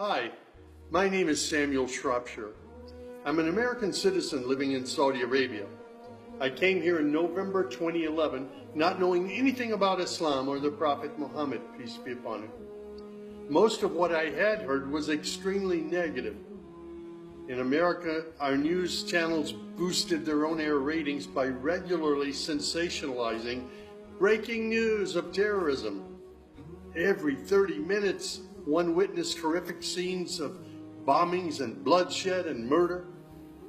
Hi, my name is Samuel Shropshire. I'm an American citizen living in Saudi Arabia. I came here in November 2011, not knowing anything about Islam or the Prophet Muhammad, peace be upon him. Most of what I had heard was extremely negative. In America, our news channels boosted their own-air ratings by regularly sensationalizing breaking news of terrorism. Every 30 minutes, one witnessed horrific scenes of bombings and bloodshed and murder,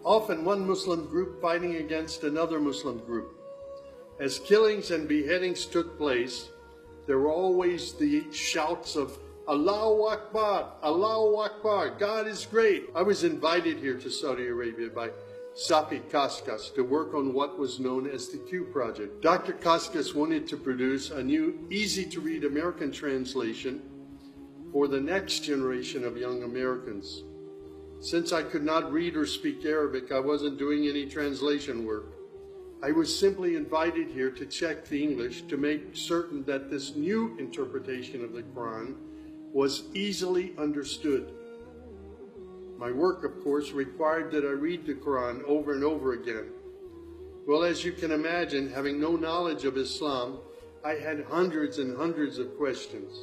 often one Muslim group fighting against another Muslim group. As killings and beheadings took place, there were always the shouts of Allahu Akbar, Allahu Akbar, God is great. I was invited here to Saudi Arabia by Safi Kaskas to work on what was known as the Q Project. Dr. Kaskas wanted to produce a new, easy-to-read American translation for the next generation of young Americans. Since I could not read or speak Arabic, I wasn't doing any translation work. I was simply invited here to check the English to make certain that this new interpretation of the Quran was easily understood. My work, of course, required that I read the Quran over and over again. Well, as you can imagine, having no knowledge of Islam, I had hundreds and hundreds of questions.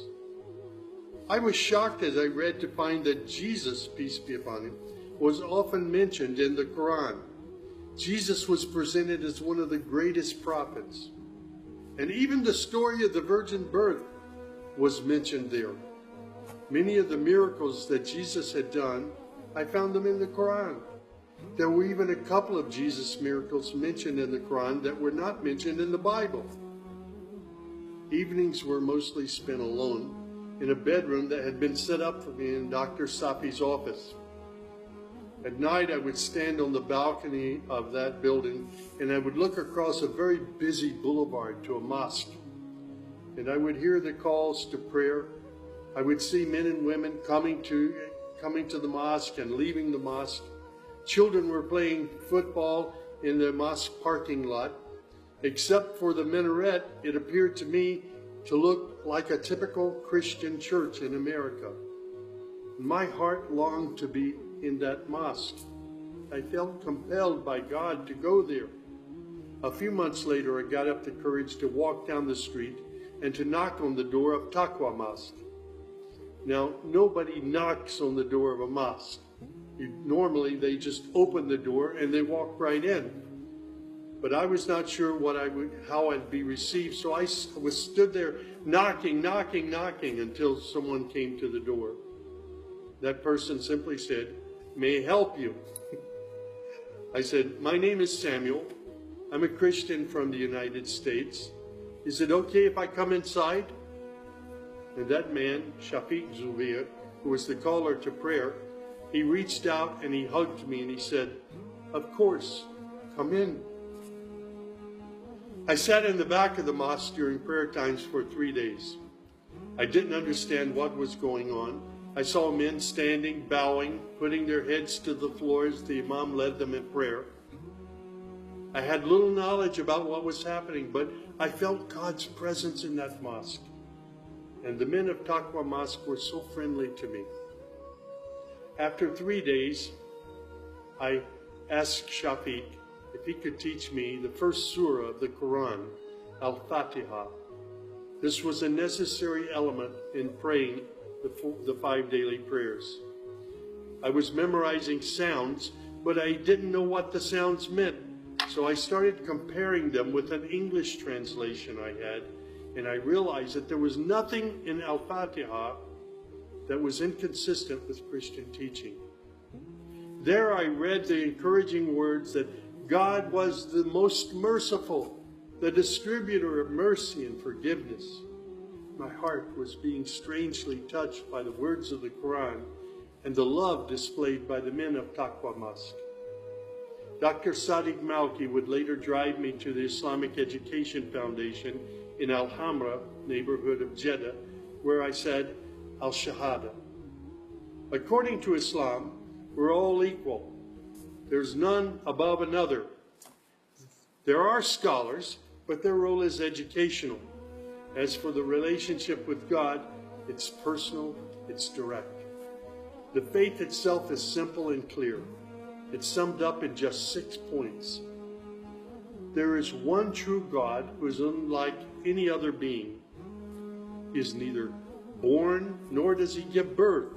I was shocked as I read to find that Jesus, peace be upon him, was often mentioned in the Quran. Jesus was presented as one of the greatest prophets. And even the story of the virgin birth was mentioned there. Many of the miracles that Jesus had done, I found them in the Quran. There were even a couple of Jesus miracles mentioned in the Quran that were not mentioned in the Bible. Evenings were mostly spent alone in a bedroom that had been set up for me in Dr. Safi's office. At night, I would stand on the balcony of that building and I would look across a very busy boulevard to a mosque. And I would hear the calls to prayer. I would see men and women coming to the mosque and leaving the mosque. Children were playing football in the mosque parking lot. Except for the minaret, it appeared to me to look like a typical Christian church in America. My heart longed to be in that mosque. I felt compelled by God to go there. A few months later, I got up the courage to walk down the street and to knock on the door of Taqwa Mosque. Now, nobody knocks on the door of a mosque. Normally, they just open the door and they walk right in. But I was not sure how I'd be received, so I stood there knocking until someone came to the door. That person simply said, "May I help you?" I said, "My name is Samuel. I'm a Christian from the United States. Is it okay if I come inside?" And that man, Shafiq Zubair, who was the caller to prayer, he reached out and he hugged me and he said, "Of course, come in." I sat in the back of the mosque during prayer times for 3 days. I didn't understand what was going on. I saw men standing, bowing, putting their heads to the floor as the Imam led them in prayer. I had little knowledge about what was happening, but I felt God's presence in that mosque. And the men of Taqwa Mosque were so friendly to me. After 3 days, I asked Shafiq if he could teach me the first surah of the Quran, Al-Fatiha. This was a necessary element in praying the 5 daily prayers. I was memorizing sounds, but I didn't know what the sounds meant. So I started comparing them with an English translation I had, and I realized that there was nothing in Al-Fatiha that was inconsistent with Christian teaching. There I read the encouraging words that God was the most merciful, the distributor of mercy and forgiveness. My heart was being strangely touched by the words of the Quran and the love displayed by the men of Taqwa Mosque. Dr. Sadiq Malki would later drive me to the Islamic Education Foundation in Al-Hamra neighborhood of Jeddah, where I said Al-Shahada. According to Islam, we're all equal. There's none above another. There are scholars, but their role is educational. As for the relationship with God, it's personal, it's direct. The faith itself is simple and clear. It's summed up in just 6 points. There is one true God who is unlike any other being. He is neither born nor does he give birth.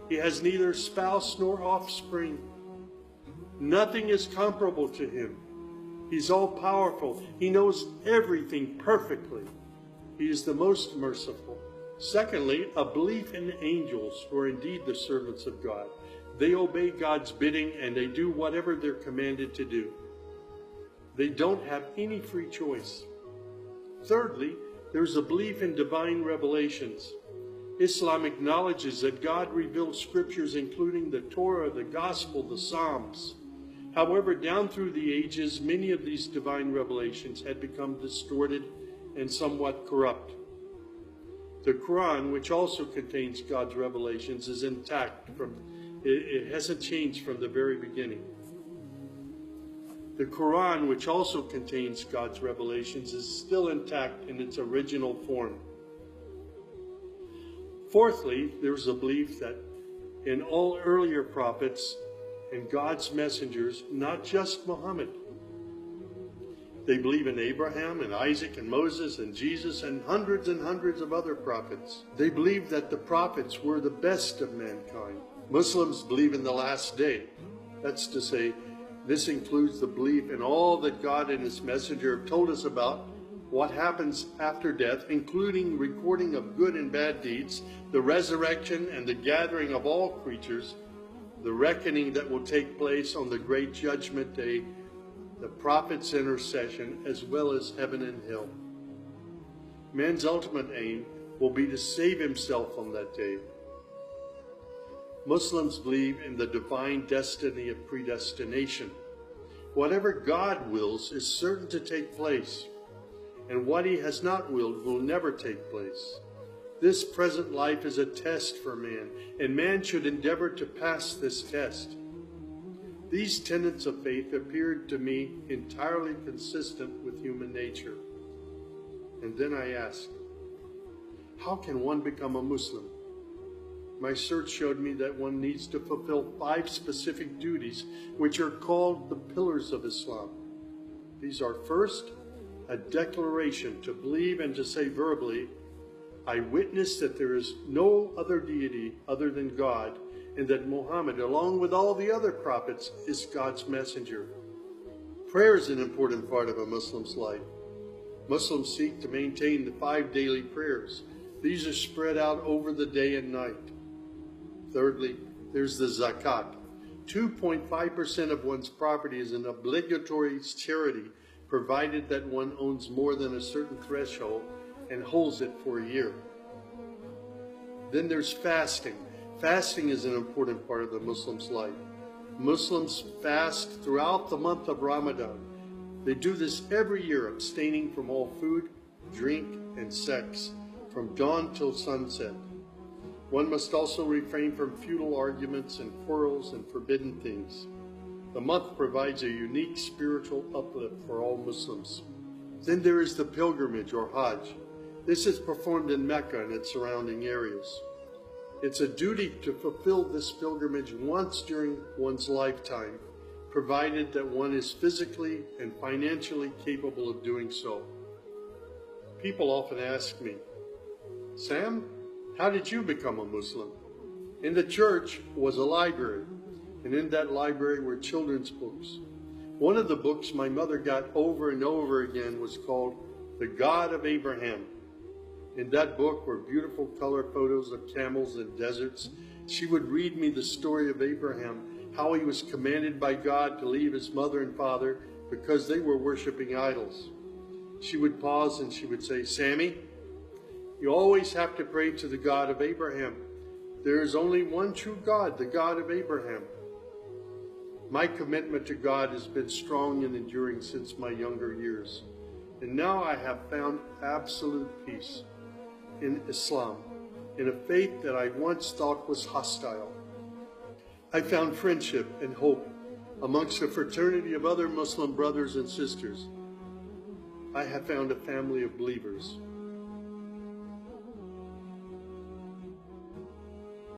He has neither spouse nor offspring. Nothing is comparable to him. He's all-powerful. He knows everything perfectly. He is the most merciful. Secondly, a belief in angels, who are indeed the servants of God. They obey God's bidding and they do whatever they're commanded to do. They don't have any free choice. Thirdly, there's a belief in divine revelations. Islam acknowledges that God revealed scriptures including the Torah, the Gospel, the Psalms. However, down through the ages, many of these divine revelations had become distorted and somewhat corrupt. The Quran, which also contains God's revelations, is intact. It hasn't changed from the very beginning. The Quran, which also contains God's revelations, is still intact in its original form. Fourthly, there's a belief that in all earlier prophets and God's messengers, not just Muhammad. They believe in Abraham and Isaac and Moses and Jesus and hundreds of other prophets. They believe that the prophets were the best of mankind. Muslims believe in the last day. That's to say, this includes the belief in all that God and his messenger have told us about what happens after death, including recording of good and bad deeds, the resurrection and the gathering of all creatures, the reckoning that will take place on the great judgment day, the prophet's intercession, as well as heaven and hell. Man's ultimate aim will be to save himself on that day. Muslims believe in the divine destiny of predestination. Whatever God wills is certain to take place, and what he has not willed will never take place. This present life is a test for man, and man should endeavor to pass this test. These tenets of faith appeared to me entirely consistent with human nature. And then I asked, how can one become a Muslim? My search showed me that one needs to fulfill 5 specific duties, which are called the pillars of Islam. These are: first, a declaration to believe and to say verbally, I witness that there is no other deity other than God, and that Muhammad, along with all the other prophets, is God's messenger. Prayer is an important part of a Muslim's life. Muslims seek to maintain the 5 daily prayers. These are spread out over the day and night. Thirdly, there's the zakat. 2.5% of one's property is an obligatory charity, provided that one owns more than a certain threshold and holds it for a year. Then there's fasting. Fasting is an important part of the Muslim's life. Muslims fast throughout the month of Ramadan. They do this every year, abstaining from all food, drink, and sex, from dawn till sunset. One must also refrain from futile arguments and quarrels and forbidden things. The month provides a unique spiritual uplift for all Muslims. Then there is the pilgrimage, or Hajj. This is performed in Mecca and its surrounding areas. It's a duty to fulfill this pilgrimage once during one's lifetime, provided that one is physically and financially capable of doing so. People often ask me, Sam, how did you become a Muslim? In the church was a library, and in that library were children's books. One of the books my mother got over and over again was called The God of Abraham. In that book were beautiful color photos of camels and deserts. She would read me the story of Abraham, how he was commanded by God to leave his mother and father because they were worshiping idols. She would pause and she would say, Sammy, you always have to pray to the God of Abraham. There is only one true God, the God of Abraham. My commitment to God has been strong and enduring since my younger years. And now I have found absolute peace in Islam, in a faith that I once thought was hostile. I found friendship and hope amongst a fraternity of other Muslim brothers and sisters. I have found a family of believers.